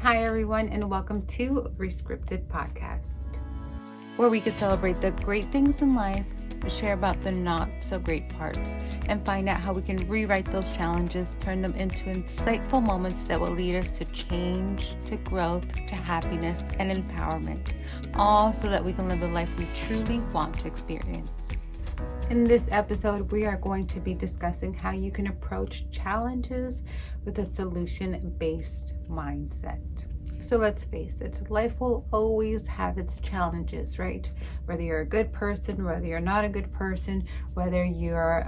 Hi, everyone, and welcome to Rescripted Podcast, where we could celebrate the great things in life, share about the not so great parts, and find out how we can rewrite those challenges, turn them into insightful moments that will lead us to change, to growth, to happiness, and empowerment, all so that we can live the life we truly want to experience. In this episode, we are going to be discussing how you can approach challenges with a solution-based mindset. So let's face it, life will always have its challenges, right? Whether you're a good person, whether you're not a good person, whether you're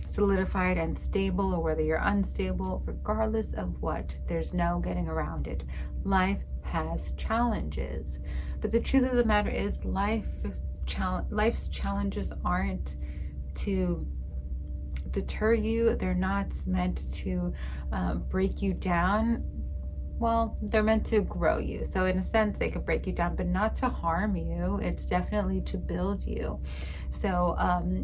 solidified and stable, or whether you're unstable, regardless of what, there's no getting around it. Life has challenges. But the truth of the matter is, life's challenges aren't to deter you. They're not meant to break you down. Well, they're meant to grow you. So in a sense, they could break you down, but not to harm you. It's definitely to build you. So,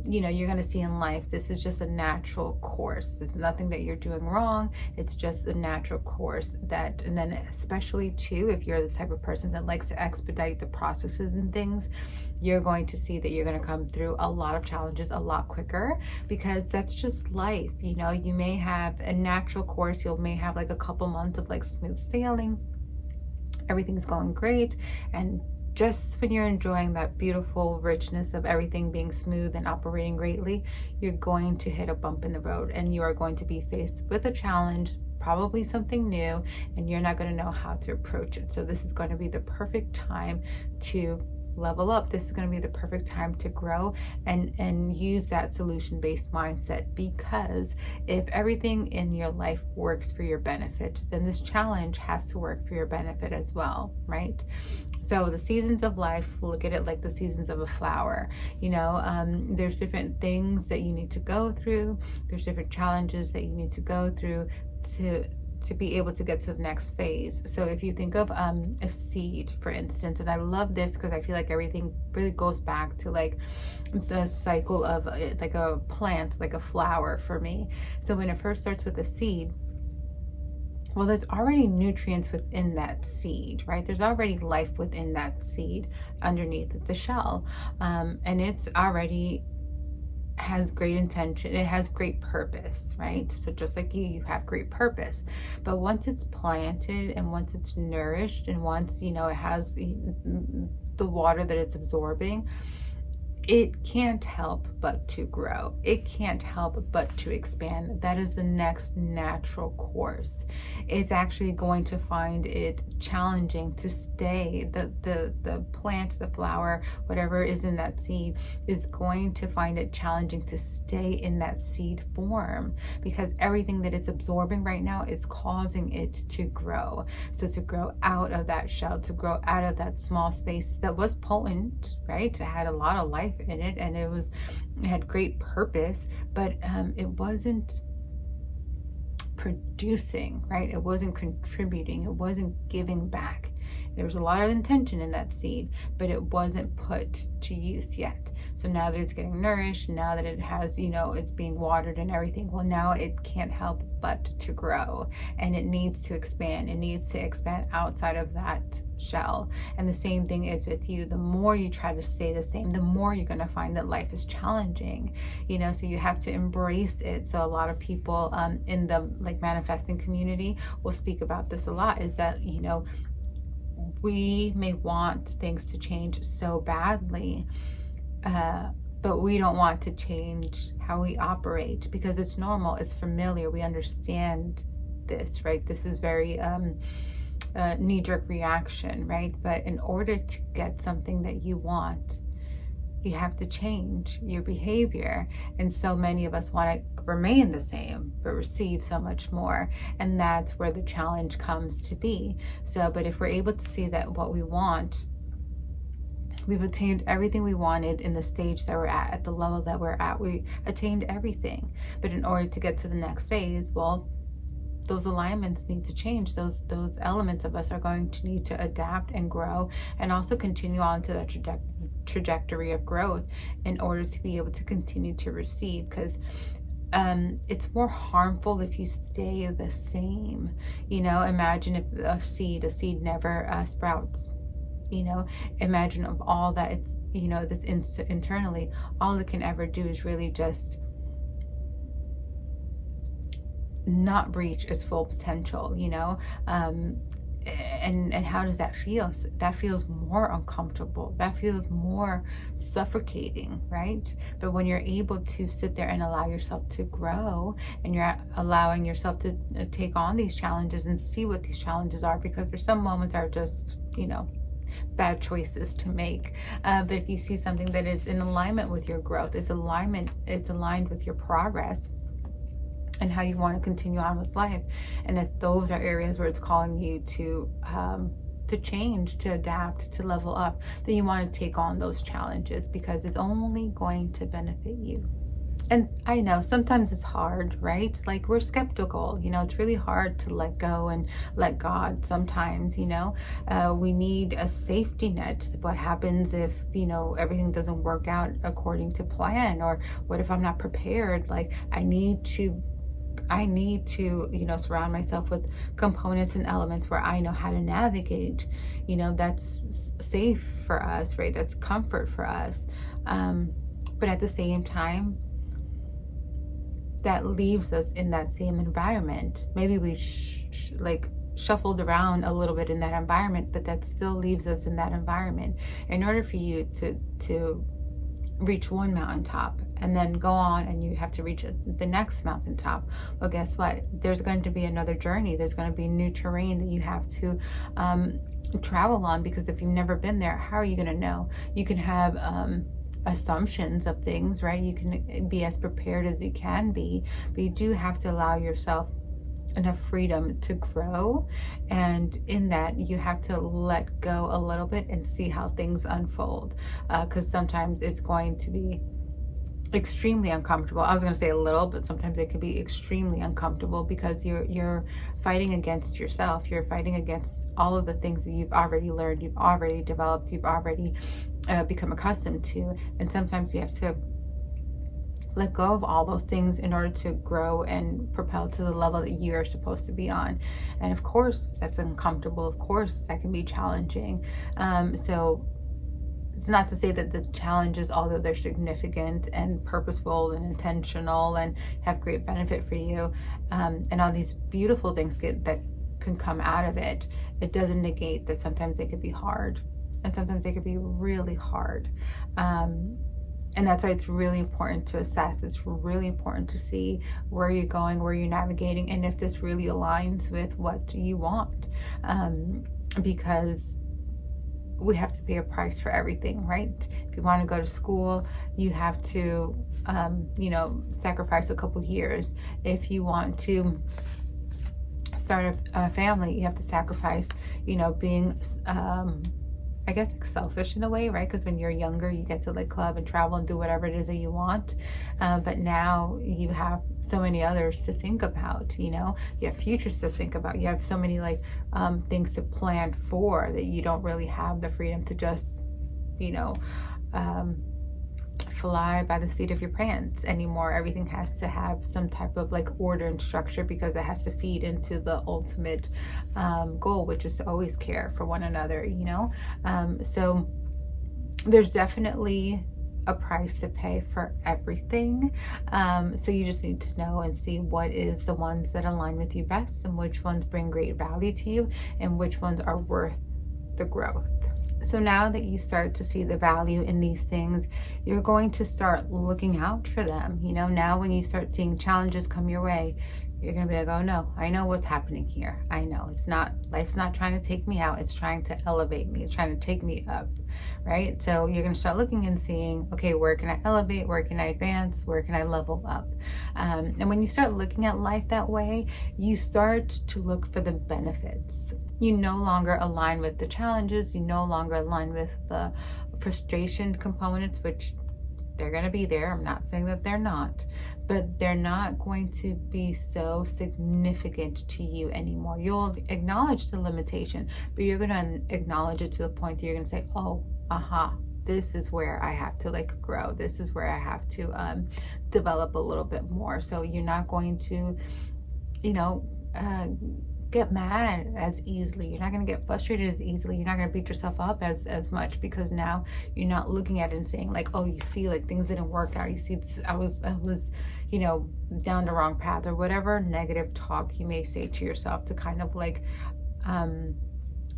you're going to see in life, this is just a natural course. It's nothing that you're doing wrong. It's just a natural course that, and then especially too, if you're the type of person that likes to expedite the processes and things, you're going to see that you're going to come through a lot of challenges a lot quicker, because that's just life. You may have a natural course. You may have like a couple months of like smooth sailing. Everything's going great. And just when you're enjoying that beautiful richness of everything being smooth and operating greatly, you're going to hit a bump in the road, and you are going to be faced with a challenge, probably something new, and you're not going to know how to approach it. So this is going to be the perfect time to level up. This is going to be the perfect time to grow and use that solution-based mindset, because if everything in your life works for your benefit, then this challenge has to work for your benefit as well, right? So the seasons of life, look at it like the seasons of a flower. There's different things that you need to go through. There's different challenges that you need to go through to be able to get to the next phase. So if you think of a seed, for instance, and I love this because I feel like everything really goes back to like the cycle of like a plant, like a flower for me. So when it first starts with a seed, well, there's already nutrients within that seed, right? There's already life within that seed underneath the shell. And it's already has great intention. It has great purpose, right? So just like you have great purpose. But once it's planted and once it's nourished and once, it has the water that it's absorbing, it can't help but to grow. It can't help but to expand. That is the next natural course. It's actually going to find it challenging to stay. The plant, the flower, whatever is in that seed is going to find it challenging to stay in that seed form, because everything that it's absorbing right now is causing it to grow. So to grow out of that shell, to grow out of that small space that was potent, right? It had a lot of life in it, and it had great purpose, but it wasn't producing, right? It wasn't contributing. It wasn't giving back. There was a lot of intention in that seed, but it wasn't put to use yet. So now that it's getting nourished, now that it has, it's being watered and everything, well, now it can't help but to grow, and it needs to expand. It needs to expand outside of that shell. And the same thing is with you. The more you try to stay the same, the more you're going to find that life is challenging, so you have to embrace it. So a lot of people in the like manifesting community will speak about this a lot, is that, we may want things to change so badly, but we don't want to change how we operate, because it's normal, it's familiar, we understand this, right? This is very knee-jerk reaction, right? But in order to get something that you want, you have to change your behavior. And so many of us want to remain the same, but receive so much more. And that's where the challenge comes to be. So, but if we're able to see that what we want, we've attained everything we wanted in the stage that we're at the level that we're at, we attained everything. But in order to get to the next phase, well, those alignments need to change. Those elements of us are going to need to adapt and grow, and also continue on to that trajectory of growth in order to be able to continue to receive. Because it's more harmful if you stay the same. Imagine if a seed never sprouts. Imagine of all that it's, this internally, all it can ever do is really just not reach its full potential. And how does that feel? That feels more uncomfortable. That feels more suffocating, right? But when you're able to sit there and allow yourself to grow, and you're allowing yourself to take on these challenges and see what these challenges are, because there's some moments are just, bad choices to make. But if you see something that is in alignment with your growth, it's aligned with your progress and how you want to continue on with life. And if those are areas where it's calling you to change, to adapt, to level up, then you want to take on those challenges, because it's only going to benefit you. And I know sometimes it's hard, right? Like, we're skeptical, it's really hard to let go and let God sometimes. We need a safety net. What happens if, everything doesn't work out according to plan? Or what if I'm not prepared? Like, I need to surround myself with components and elements where I know how to navigate. That's safe for us, right? That's comfort for us. But at the same time, that leaves us in that same environment. Maybe we shuffled around a little bit in that environment, but that still leaves us in that environment. In order for you to reach one mountaintop and then go on and you have to reach the next mountaintop, well, guess what? There's going to be another journey. There's going to be new terrain that you have to travel on, because if you've never been there, how are you going to know? You can have assumptions of things, right? You can be as prepared as you can be, but you do have to allow yourself enough freedom to grow. And in that, you have to let go a little bit and see how things unfold, because sometimes it's going to be extremely uncomfortable. I was going to say a little, but sometimes it can be extremely uncomfortable, because you're fighting against yourself. You're fighting against all of the things that you've already learned, you've already developed, you've already become accustomed to. And sometimes you have to let go of all those things in order to grow and propel to the level that you're supposed to be on. And of course, that's uncomfortable. Of course, that can be challenging. So it's not to say that the challenges, although they're significant and purposeful and intentional and have great benefit for you, and all these beautiful things that can come out of it, it doesn't negate that sometimes they could be hard, and sometimes they could be really hard. And that's why it's really important to assess. It's really important to see where you're going, where you're navigating, and if this really aligns with what you want. Because we have to pay a price for everything, right? If you want to go to school, you have to, sacrifice a couple years. If you want to start a family, you have to sacrifice, being, I guess, selfish in a way, right? Because when you're younger, you get to club and travel and do whatever it is that you want. But now you have so many others to think about, you have futures to think about. You have so many things to plan for, that you don't really have the freedom to just, fly by the seat of your pants anymore. Everything has to have some type of order and structure, because it has to feed into the ultimate goal, which is to always care for one another, so there's definitely a price to pay for everything. So you just need to know and see what is the ones that align with you best, and which ones bring great value to you, and which ones are worth the growth. So now that you start to see the value in these things, you're going to start looking out for them. Now when you start seeing challenges come your way, you're going to be like, oh no, I know what's happening here. I know life's not trying to take me out. It's trying to elevate me. It's trying to take me up, right? So you're going to start looking and seeing, okay, where can I elevate? Where can I advance? Where can I level up? And when you start looking at life that way, you start to look for the benefits. You no longer align with the challenges. You no longer align with the frustration components, which they're going to be there. I'm not saying that they're not, but they're not going to be so significant to you anymore. You'll acknowledge the limitation, but you're going to acknowledge it to the point that you're going to say, oh, aha, this is where I have to like grow. This is where I have to develop a little bit more. So you're not going to, you know, get mad as easily. You're not going to get frustrated as easily. You're not going to beat yourself up as much, because now you're not looking at it and saying like, oh, you see, like things didn't work out. You see, I was, you know, down the wrong path, or whatever negative talk you may say to yourself to kind of like,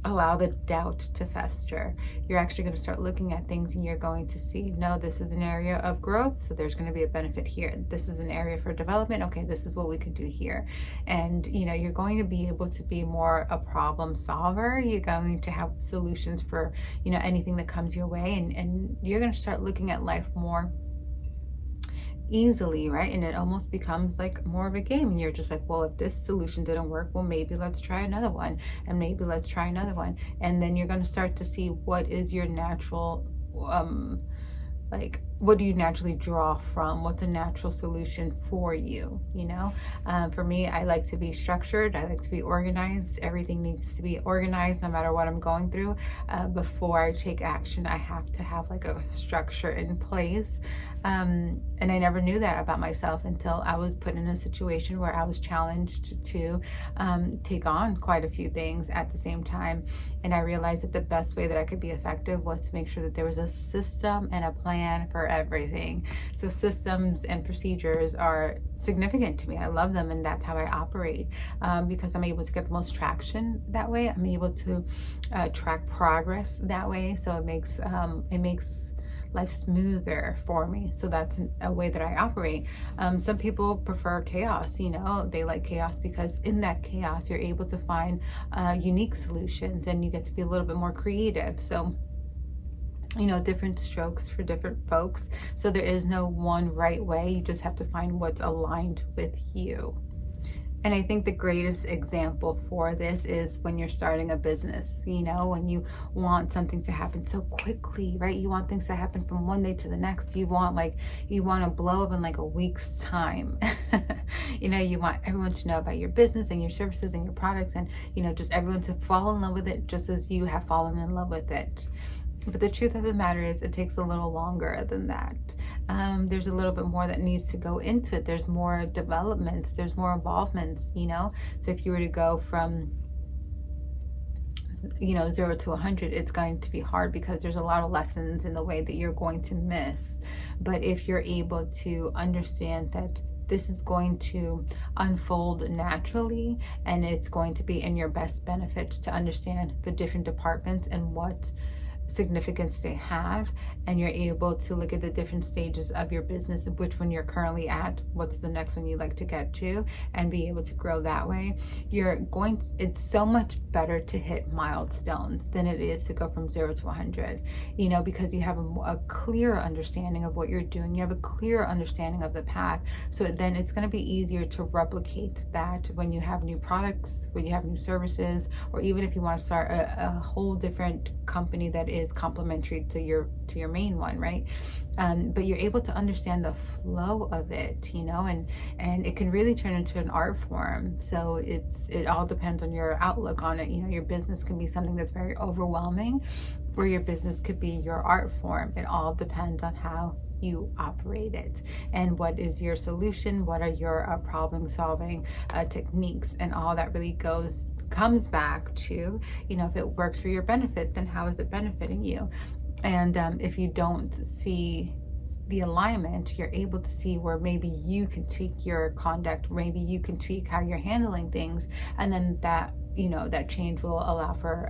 allow the doubt to fester. You're actually going to start looking at things and you're going to see, no, this is an area of growth, so there's going to be a benefit here. This is an area for development. Okay, this is what we can do here. And, you know, you're going to be able to be more a problem solver. You're going to have solutions for, you know, anything that comes your way. And you're going to start looking at life more easily, right? And it almost becomes like more of a game, and you're just like, well, if this solution didn't work, well, maybe let's try another one, and maybe let's try another one. And then you're going to start to see what is your natural like, what do you naturally draw from? What's a natural solution for you? You know, for me, I like to be structured. I like to be organized. Everything needs to be organized no matter what I'm going through. Before I take action, I have to have like a structure in place. And I never knew that about myself until I was put in a situation where I was challenged to take on quite a few things at the same time. And I realized that the best way that I could be effective was to make sure that there was a system and a plan for everything. So systems and procedures are significant to me. I love them, and that's how I operate, because I'm able to get the most traction that way. I'm able to track progress that way. So it makes life smoother for me. So that's a way that I operate. Some people prefer chaos, you know, they like chaos because in that chaos, you're able to find unique solutions, and you get to be a little bit more creative. So, you know, different strokes for different folks. So there is no one right way. You just have to find what's aligned with you. And I think the greatest example for this is when you're starting a business, you know, when you want something to happen so quickly, right? You want things to happen from one day to the next. You want to blow up in like a week's time. You know, you want everyone to know about your business and your services and your products, and, you know, just everyone to fall in love with it just as you have fallen in love with it. But the truth of the matter is it takes a little longer than that. There's a little bit more that needs to go into it. There's more developments, there's more involvements, you know. So if you were to go from, you know, 0 to 100, it's going to be hard because there's a lot of lessons in the way that you're going to miss. But if you're able to understand that this is going to unfold naturally, and it's going to be in your best benefit to understand the different departments and what significance they have, and you're able to look at the different stages of your business, which one you're currently at, what's the next one you'd like to get to, and be able to grow that way. It's so much better to hit milestones than it is to go from 0 to 100, you know, because you have a clear understanding of what you're doing. You have a clear understanding of the path. So then it's going to be easier to replicate that when you have new products, when you have new services, or even if you want to start a whole different company that is complementary to your main one, right? But you're able to understand the flow of it, you know, and it can really turn into an art form. So it all depends on your outlook on it. You know, your business can be something that's very overwhelming, or your business could be your art form. It all depends on how you operate it, and what is your solution, what are your problem solving techniques, and all that really comes back to, you know, if it works for your benefit, then how is it benefiting you? And if you don't see the alignment, you're able to see where maybe you can tweak your conduct, maybe you can tweak how you're handling things, and then that, you know, that change will allow for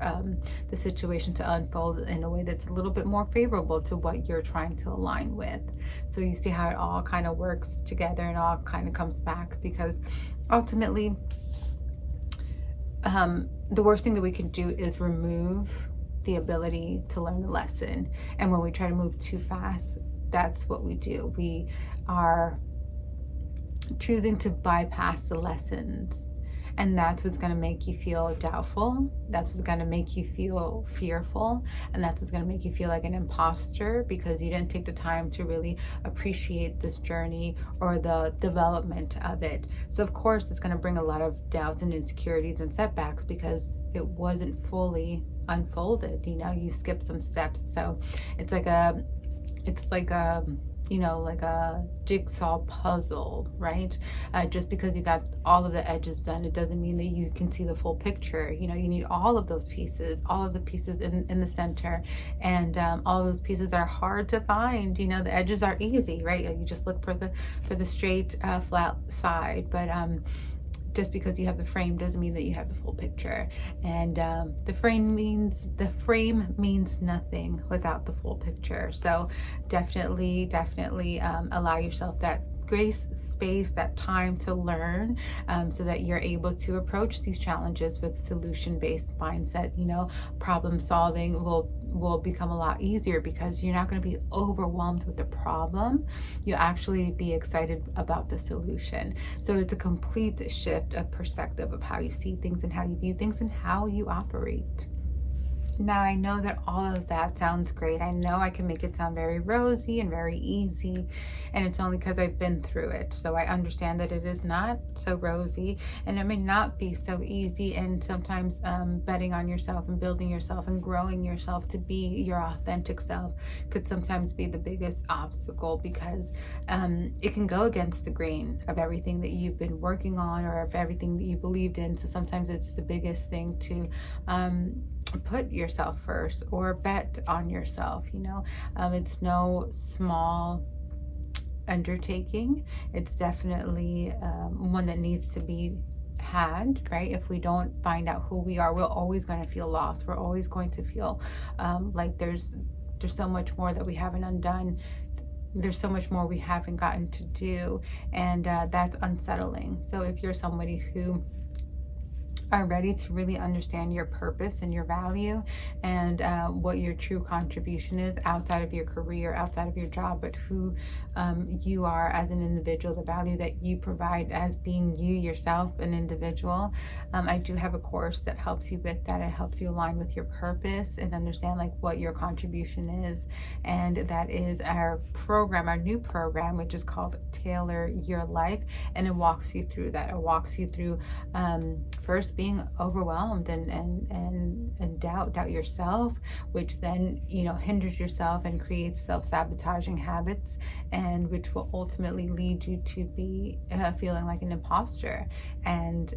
the situation to unfold in a way that's a little bit more favorable to what you're trying to align with. So you see how it all kind of works together and all kind of comes back, because ultimately the worst thing that we can do is remove the ability to learn the lesson. And when we try to move too fast, that's what we do. We are choosing to bypass the lessons. And that's what's going to make you feel doubtful. That's what's going to make you feel fearful. And that's what's going to make you feel like an imposter, because you didn't take the time to really appreciate this journey or the development of it. So of course, it's going to bring a lot of doubts and insecurities and setbacks because it wasn't fully unfolded. You skipped some steps. So it's like a like a jigsaw puzzle, right? Just because you got all of the edges done, it doesn't mean that you can see the full picture. You need all of those pieces, all of the pieces in the center, and all of those pieces are hard to find. The edges are easy, right? You just look for the straight, flat side, but just because you have the frame doesn't mean that you have the full picture. And the frame means nothing without the full picture. So definitely allow yourself that grace, space, that time to learn, so that you're able to approach these challenges with solution-based mindset. Problem solving will become a lot easier because you're not going to be overwhelmed with the problem. You actually be excited about the solution. So it's a complete shift of perspective of how you see things and how you view things and how you operate. Now, I know that all of that sounds great. I know I can make it sound very rosy and very easy, and it's only because I've been through it. So I understand that it is not so rosy, and it may not be so easy. And sometimes betting on yourself and building yourself and growing yourself to be your authentic self could sometimes be the biggest obstacle, because it can go against the grain of everything that you've been working on or of everything that you believed in. So sometimes it's the biggest thing to put yourself first or bet on yourself. It's no small undertaking. It's definitely one that needs to be had, right? If we don't find out who we are, we're always going to feel lost. We're always going to feel like there's so much more that we haven't undone. There's so much more we haven't gotten to do, and that's unsettling. So if you're somebody who are ready to really understand your purpose and your value and what your true contribution is outside of your career, outside of your job, but who you are as an individual, the value that you provide as being you yourself, an individual. I do have a course that helps you with that. It helps you align with your purpose and understand what your contribution is. And that is our program, our new program, which is called Tailor Your Life. And it walks you through that. It walks you through first being overwhelmed and doubt yourself, which then hinders yourself and creates self-sabotaging habits, and which will ultimately lead you to be feeling like an imposter. And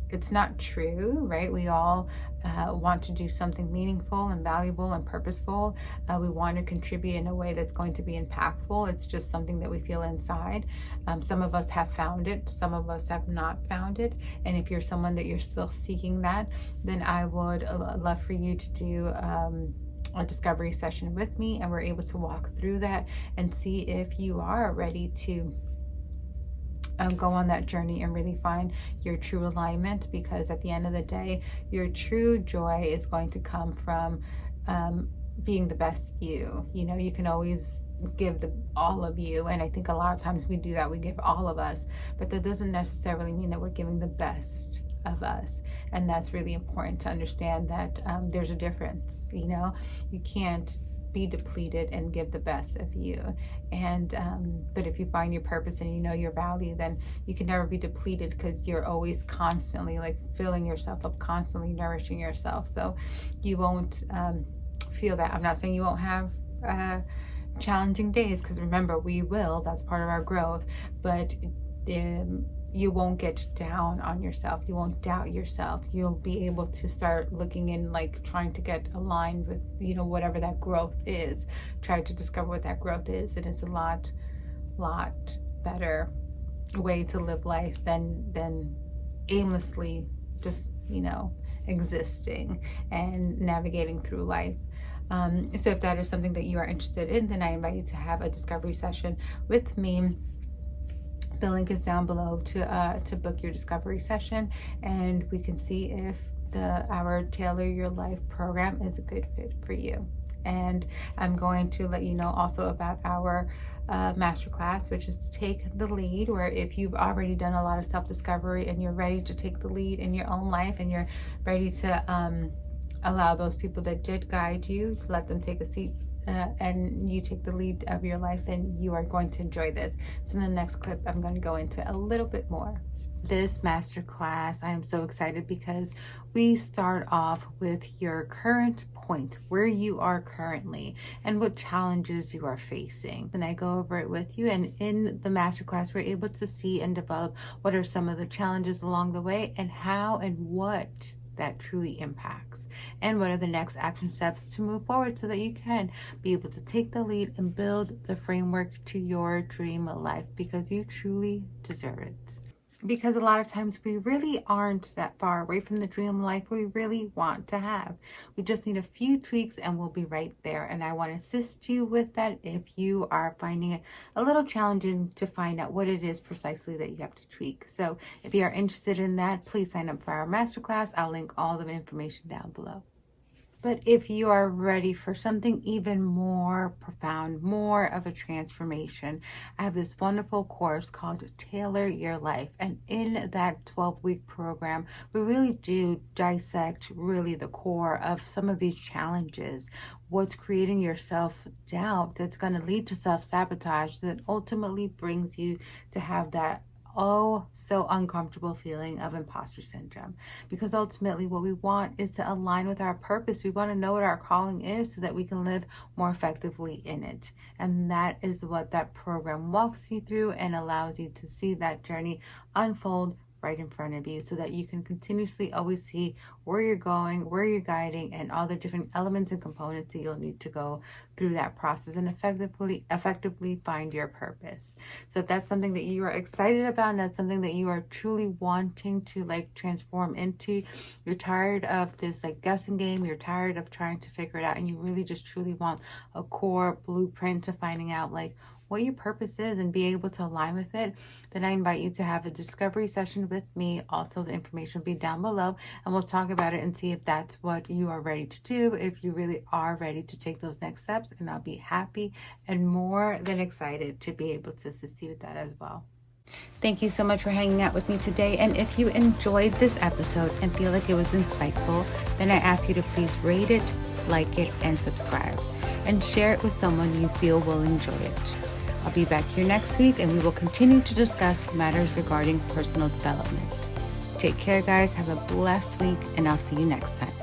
it's not true, right? We all want to do something meaningful and valuable and purposeful. We want to contribute in a way that's going to be impactful. It's just something that we feel inside. Some of us have found it, some of us have not found it. And if you're someone that you're still seeking that, then I would love for you to do a discovery session with me, and we're able to walk through that and see if you are ready to go on that journey and really find your true alignment. Because at the end of the day, your true joy is going to come from being the best you. You can always give all of you, and I think a lot of times we do that. We give all of us, but that doesn't necessarily mean that we're giving the best of us. And that's really important to understand, that there's a difference. You can't be depleted and give the best of you. And but if you find your purpose and your value, then you can never be depleted, because you're always constantly filling yourself up, constantly nourishing yourself. So you won't feel that. I'm not saying you won't have challenging days, because remember, we will. That's part of our growth. But you won't get down on yourself. You won't doubt yourself. You'll be able to start looking in, trying to get aligned with, whatever that growth is. Try to discover what that growth is. And it's a lot better way to live life than aimlessly just, existing and navigating through life. So if that is something that you are interested in, then I invite you to have a discovery session with me. The link is down below to book your discovery session, and we can see if our Tailor Your Life program is a good fit for you. And I'm going to let you know also about our masterclass, which is Take the Lead, where if you've already done a lot of self-discovery and you're ready to take the lead in your own life and you're ready to allow those people that did guide you to let them take a seat and you take the lead of your life, then you are going to enjoy this. So in the next clip, I'm going to go into a little bit more. This masterclass, I am so excited because we start off with your current point, where you are currently and what challenges you are facing. And I go over it with you, and in the masterclass, we're able to see and develop what are some of the challenges along the way and how and what that truly impacts, and what are the next action steps to move forward so that you can be able to take the lead and build the framework to your dream life, because you truly deserve it. Because a lot of times we really aren't that far away from the dream life we really want to have. We just need a few tweaks and we'll be right there. And I want to assist you with that if you are finding it a little challenging to find out what it is precisely that you have to tweak. So if you are interested in that, please sign up for our masterclass. I'll link all the information down below. But if you are ready for something even more profound, more of a transformation, I have this wonderful course called Tailor Your Life. And in that 12-week program, we really do dissect really the core of some of these challenges. What's creating your self-doubt that's going to lead to self-sabotage that ultimately brings you to have that so uncomfortable feeling of imposter syndrome. Because ultimately what we want is to align with our purpose. We want to know what our calling is so that we can live more effectively in it. And that is what that program walks you through and allows you to see that journey unfold right in front of you, so that you can continuously always see where you're going, where you're guiding, and all the different elements and components that you'll need to go through that process and effectively find your purpose. So if that's something that you are excited about and that's something that you are truly wanting to transform into, you're tired of this guessing game, you're tired of trying to figure it out, and you really just truly want a core blueprint to finding out what your purpose is and be able to align with it, then I invite you to have a discovery session with me. Also, the information will be down below, and we'll talk about it and see if that's what you are ready to do, if you really are ready to take those next steps, and I'll be happy and more than excited to be able to assist you with that as well. Thank you so much for hanging out with me today. And if you enjoyed this episode and feel like it was insightful, then I ask you to please rate it, like it, and subscribe, and share it with someone you feel will enjoy it. I'll be back here next week, and we will continue to discuss matters regarding personal development. Take care, guys. Have a blessed week, and I'll see you next time.